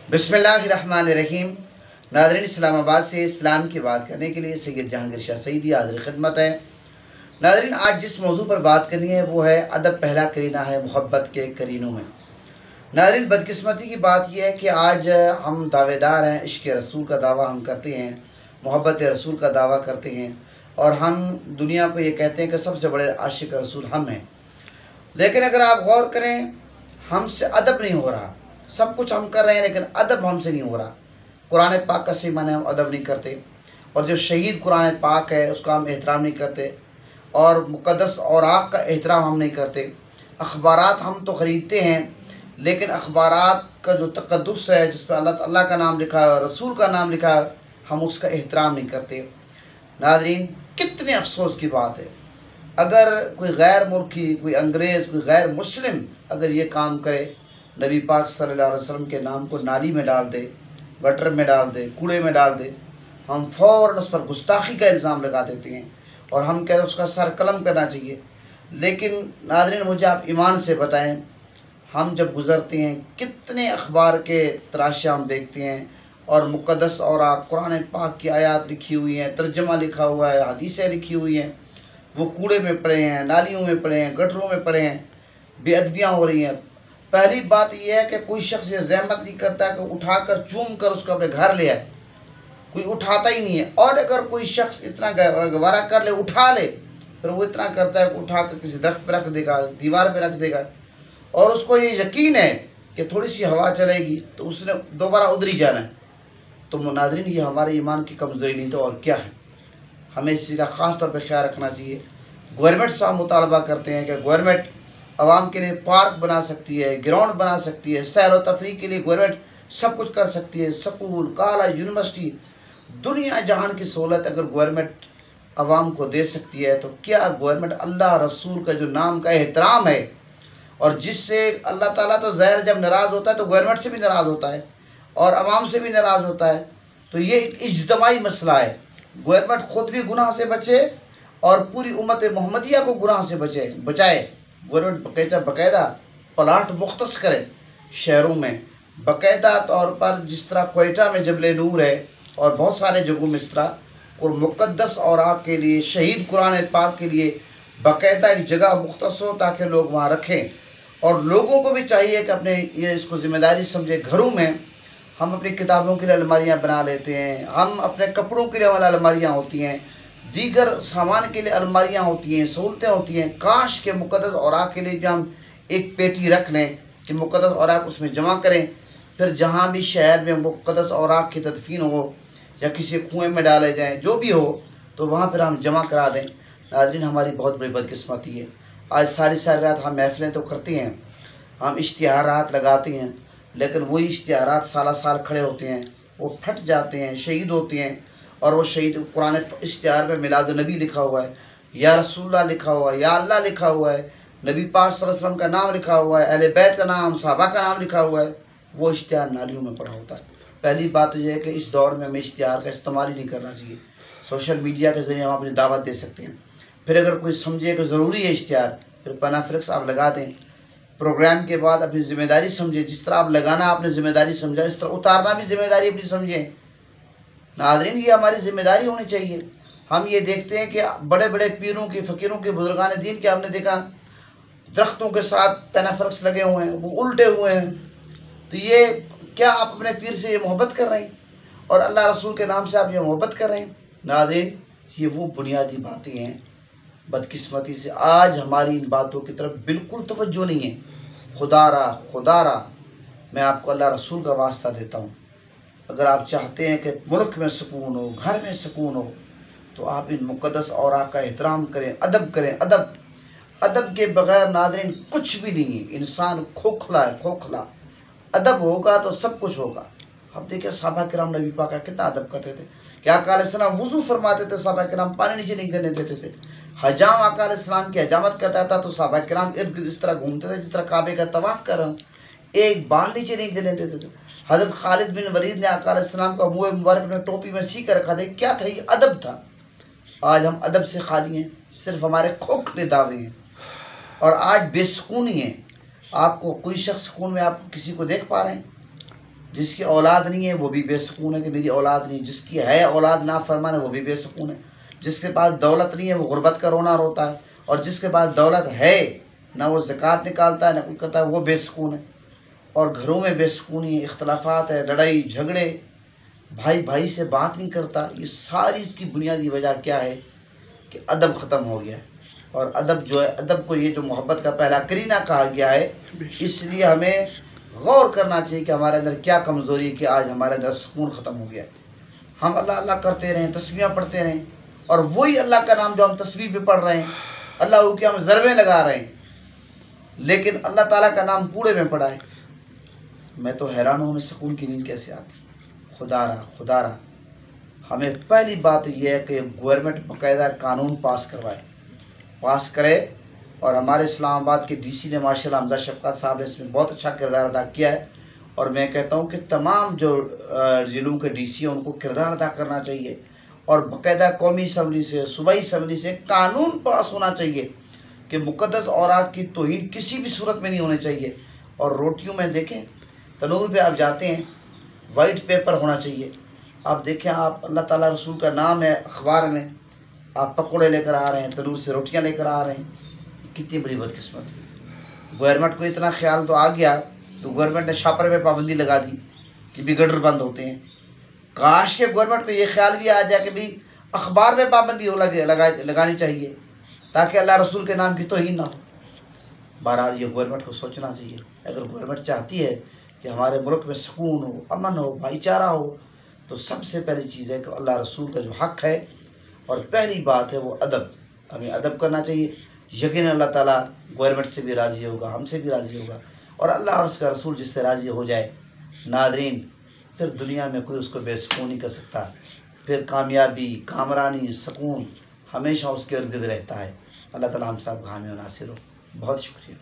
बिस्मिल्लाहिर्रहमानिर्रहीम। नाज़रीन, इस्लामाबाद से इस्लाम की बात करने के लिए सैयद जहांगीर शाह सईदी हाज़िर खिदमत है। नाज़रीन, आज जिस मौजू पर बात करनी है वो है अदब पहला करीना है मोहब्बत के करीनों में। नाज़रीन, बदकिस्मती की बात यह है कि आज हम दावेदार हैं, इश्क़ रसूल का दावा हम करते हैं, मोहब्बत रसूल का दावा करते हैं और हम दुनिया को ये कहते हैं कि सबसे बड़े आशिक रसूल हम हैं। लेकिन अगर आप गौर करें, हमसे अदब नहीं हो रहा। सब कुछ हम कर रहे हैं लेकिन अदब हमसे नहीं हो रहा। कुरान पाक का सही माने हम अदब नहीं करते, और जो शहीद कुरान पाक है उसका हम एहतराम नहीं करते, और मुक़द्दस औराक़ का एहतराम हम नहीं करते। अखबारात हम तो ख़रीदते हैं लेकिन अखबारात का जो तक़द्दुस है, जिस पर अल्लाह ताला का नाम लिखा है, रसूल का नाम लिखा है, हम उसका एहतराम नहीं करते। नाज़रीन, कितने अफसोस की बात है, अगर कोई गैर मुल्की, कोई अंग्रेज़, कोई गैर मुस्लिम अगर ये काम करे, नबी पाक सल्लल्लाहु अलैहि वसल्लम के नाम को नाली में डाल दे, गटर में डाल दे, कूड़े में डाल दे, हम फ़ौरन उस पर गुस्ताखी का इल्ज़ाम लगा देते हैं और हम कह रहे उसका सर कलम करना चाहिए। लेकिन नाज़रीन, मुझे आप ईमान से बताएं, हम जब गुज़रते हैं कितने अखबार के तराशे हम देखते हैं और मुक़द्दस और कुरान पाक की आयत लिखी हुई हैं, तर्जुमा लिखा हुआ है, हदीसें लिखी हुई हैं, वो कूड़े में पड़े हैं, नालियों में पड़े हैं, गटरों में पड़े हैं, बेअदबियाँ हो रही हैं। पहली बात यह है कि कोई शख्स ये ज़हमत नहीं करता कि उठाकर चूम कर उसको अपने घर ले आए, कोई उठाता ही नहीं है। और अगर कोई शख्स इतना गवारा कर ले, उठा ले, फिर वो इतना करता है कि उठाकर किसी दरख्त पर रख देगा, दीवार पर रख देगा, और उसको ये यकीन है कि थोड़ी सी हवा चलेगी तो उसने दोबारा उधर ही जाना है। तो नाज़रीन, ये हमारे ईमान की कमज़ोरी नहीं तो और क्या है। हमें इस चीज़ का ख़ास तौर पर ख्याल रखना चाहिए। गवर्नमेंट से हम मुतालबा करते हैं कि गवर्नमेंट आवाम के लिए पार्क बना सकती है, ग्राउंड बना सकती है, सैर व तफरीह के लिए गवर्नमेंट सब कुछ कर सकती है। स्कूल, कॉलेज, यूनिवर्सिटी, दुनिया जहान की सहूलत अगर गवर्नमेंट आवाम को दे सकती है, तो क्या गवर्नमेंट अल्लाह रसूल का जो नाम का एहतराम है, और जिससे अल्लाह ताला तो ज़ाहिर जब नाराज़ होता है तो गवर्नमेंट से भी नाराज़ होता है और आवाम से भी नाराज़ होता है। तो ये एक इज्तिमाई मसला है। गवर्नमेंट ख़ुद भी गुनाह से बचे और पूरी उम्मत मोहम्मदिया को गुनाह से बचाए। गवर्नमेंट बाकायदा प्लाट मुख्तस करे शहरों में, बाकायदा तौर पर, जिस तरह कोयटा में जबल नूर है और बहुत सारे जगहों में इस तरह, और मुक़द्दस औराक़ के लिए, शहीद कुरान पाक के लिए बाकायदा एक जगह मुख्तस हो ताकि लोग वहाँ रखें। और लोगों को भी चाहिए कि अपने ये इसको ज़िम्मेदारी समझे। घरों में हम अपनी किताबों के लिए अलमारियाँ बना लेते हैं, हम अपने कपड़ों के लिए अलमारियाँ होती हैं, दीगर सामान के लिए अलमारियाँ होती हैं, सहूलतें होती हैं। काश के मुक़द्दस औराक़ के लिए भी हम एक पेटी रख लें कि मुक़द्दस औराक़ उसमें जमा करें, फिर जहाँ भी शहर में मुक़द्दस औराक़ की तदफीन हो या किसी कुएँ में डाले जाएँ, जो भी हो, तो वहाँ पर हम जमा करा दें। नाज़रीन, हमारी बहुत बड़ी बदकिस्मती है। आज सारी रात हम महफ़िलें तो करते हैं, हम इश्तिहारात लगाते हैं, लेकिन वही इश्तिहारात साल खड़े होते हैं, वो फट जाते हैं, शहीद होते हैं। और वो शहीद कुरान इश्तिहार में मिलाद नबी लिखा हुआ है, या रसूलुल्लाह लिखा हुआ है, या अल्लाह लिखा हुआ है, नबी पाक सल्लल्लाहु अलैहि वसल्लम का नाम लिखा हुआ है, अहले बैत का नाम, सहाबा का नाम लिखा हुआ है, वो इश्तिहार नालियों में पड़ा होता है। पहली बात यह है कि इस दौर में हमें इश्तिहार का इस्तेमाल ही नहीं करना चाहिए। सोशल मीडिया के ज़रिए हम अपनी दावत दे सकते हैं। फिर अगर कोई समझे कि ज़रूरी है इश्तिहार, फिर पनाफ्लेक्स आप लगा दें। प्रोग्राम के बाद अपनी ज़िम्मेदारी समझे, जिस तरह आप लगाना आपने ज़िम्मेदारी समझा, इस तरह उतारना भी ज़िम्मेदारी अपनी समझें। नाज़रीन, ये हमारी ज़िम्मेदारी होनी चाहिए। हम ये देखते हैं कि बड़े बड़े पीरों की, फ़कीरों के, बुजुर्गान दीन के, हमने देखा दरख्तों के साथ पेनाफ्लेक्स लगे हुए हैं, वो उल्टे हुए हैं। तो ये क्या आप अपने पीर से ये मोहब्बत कर रहे हैं और अल्लाह रसूल के नाम से आप ये मोहब्बत कर रहे हैं? नाज़रीन, ये वो बुनियादी बातें हैं। बदकिस्मती से आज हमारी इन बातों की तरफ बिल्कुल तवज्जो नहीं है। खुदारा मैं आपको अल्लाह रसूल का वास्ता देता हूँ, अगर आप चाहते हैं कि मुल्क में सुकून हो, घर में सुकून हो, तो आप इन मुक़द्दस औराक़ का एहतराम करें, अदब करें। अदब के बग़ैर नाज़रीन कुछ भी नहीं है। इंसान खोखला है, खोखला। अदब होगा तो सब कुछ होगा। अब देखिए, सहाबा किराम नबी पाक का कितना अदब करते थे। क्या आका अलैहिस्सलाम वुज़ू फरमाते थे, सहाबा किराम पानी नीचे नहीं गिरने देते थे। हजाम आका अलैहिस्सलाम की हजामत करता था तो सहाबा किराम इर्द गिर्द इस तरह घूमते थे जिस तरह काबे का तवाफ़ कर रहे हैं, एक बाल नीचे नहीं गिरने देते थे। हज़रत खालिद बिन वलीद ने आका अलैहिस्सलाम का मुँह मुबारक में टोपी में सी कर रखा था। क्या था ये? अदब था। आज हम अदब से खाली हैं, सिर्फ हमारे खोखले दावे हैं और आज बेसुकूनी है। आपको कोई शख्स सुकून में आप किसी को देख पा रहे हैं? جس کی اولاد نہیں ہے وہ بھی بے سکون ہے کہ میری اولاد نہیں، جس کی ہے اولاد نافرمان ہے وہ بھی بے سکون ہے، جس کے پاس دولت نہیں ہے وہ غربت کا رونا روتا ہے، اور جس کے پاس دولت ہے نہ وہ زکوٰۃ نکالتا ہے نہ کوئی کرتا ہے، وہ بے سکون ہے۔ اور گھروں میں بے سکونی، اختلافات ہے، لڑائی جھگڑے، بھائی بھائی سے بات نہیں کرتا، یہ ساری اس کی بنیادی وجہ کیا ہے کہ ادب ختم ہو گیا ہے۔ اور ادب جو ہے، ادب کو یہ جو محبت کا پہلا کرینہ کہا گیا ہے، اس لیے ہمیں غور کرنا چاہیے کہ ہمارے اندر کیا کمزوری ہے کہ آج ہمارے اندر سکون ختم ہو گیا ہے۔ ہم اللہ اللہ کرتے رہیں، تسبیحاں پڑھتے رہیں، اور وہی اللہ کا نام جو ہم تسبیح پہ پڑھ رہے ہیں، اللہ کے ہم ضربیں لگا رہے ہیں، لیکن اللہ تعالیٰ کا نام کوڑے میں پڑا ہے۔ میں تو حیران ہوں، ہمیں سکون کی نیند کیسے آتی؟ خدا را ہمیں پہلی بات یہ ہے کہ گورنمنٹ باقاعدہ قانون پاس کرے، اور ہمارے اسلام آباد کے ڈی سی نے ماشاء اللہ حمزہ شفقت صاحب نے اس میں بہت اچھا کردار ادا کیا ہے، اور میں کہتا ہوں کہ تمام جو ضلعوں کے ڈی سی ہیں ان کو کردار ادا کرنا چاہیے، اور باقاعدہ قومی اسمبلی سے، صوبائی اسمبلی سے قانون پاس ہونا چاہیے کہ مقدس اوراق کی توہین کسی بھی صورت میں نہیں ہونے چاہیے۔ اور روٹیوں میں دیکھیں، تنور پہ آپ جاتے ہیں، وائٹ پیپر ہونا چاہیے۔ آپ دیکھیں، آپ اللہ تعالیٰ رسول کا نام ہے اخبار میں، آپ پکوڑے لے کر آ رہے ہیں، تنور سے روٹیاں لے کر آ رہے ہیں، کتنی بڑی بدقسمت ہے۔ گورنمنٹ کو اتنا خیال تو آ گیا تو گورنمنٹ نے شاپر پہ پابندی لگا دی کہ بھی گٹر بند ہوتے ہیں۔ کاش کے گورنمنٹ کو یہ خیال بھی آ جائے کہ بھی اخبار میں پابندی لگانی چاہیے تاکہ اللہ رسول کے نام کی توہین نہ ہو۔ بہرحال یہ گورنمنٹ کو سوچنا چاہیے۔ اگر گورنمنٹ چاہتی ہے کہ ہمارے ملک میں سکون ہو، امن ہو، بھائی چارہ ہو، تو سب سے پہلی چیز ہے کہ اللہ رسول کا جو حق ہے، اور پہلی بات ہے وہ ادب، ہمیں ادب کرنا چاہیے۔ یقیناً اللہ تعالیٰ گورنمنٹ سے بھی راضی ہوگا، ہم سے بھی راضی ہوگا، اور اللہ اور اس کا رسول جس سے راضی ہو جائے، ناظرین، پھر دنیا میں کوئی اس کو بے سکون نہیں کر سکتا، پھر کامیابی، کامرانی، سکون ہمیشہ اس کے ارد گرد رہتا ہے۔ اللہ تعالیٰ ہم سب حامی و ناصر ہو۔ بہت شکریہ۔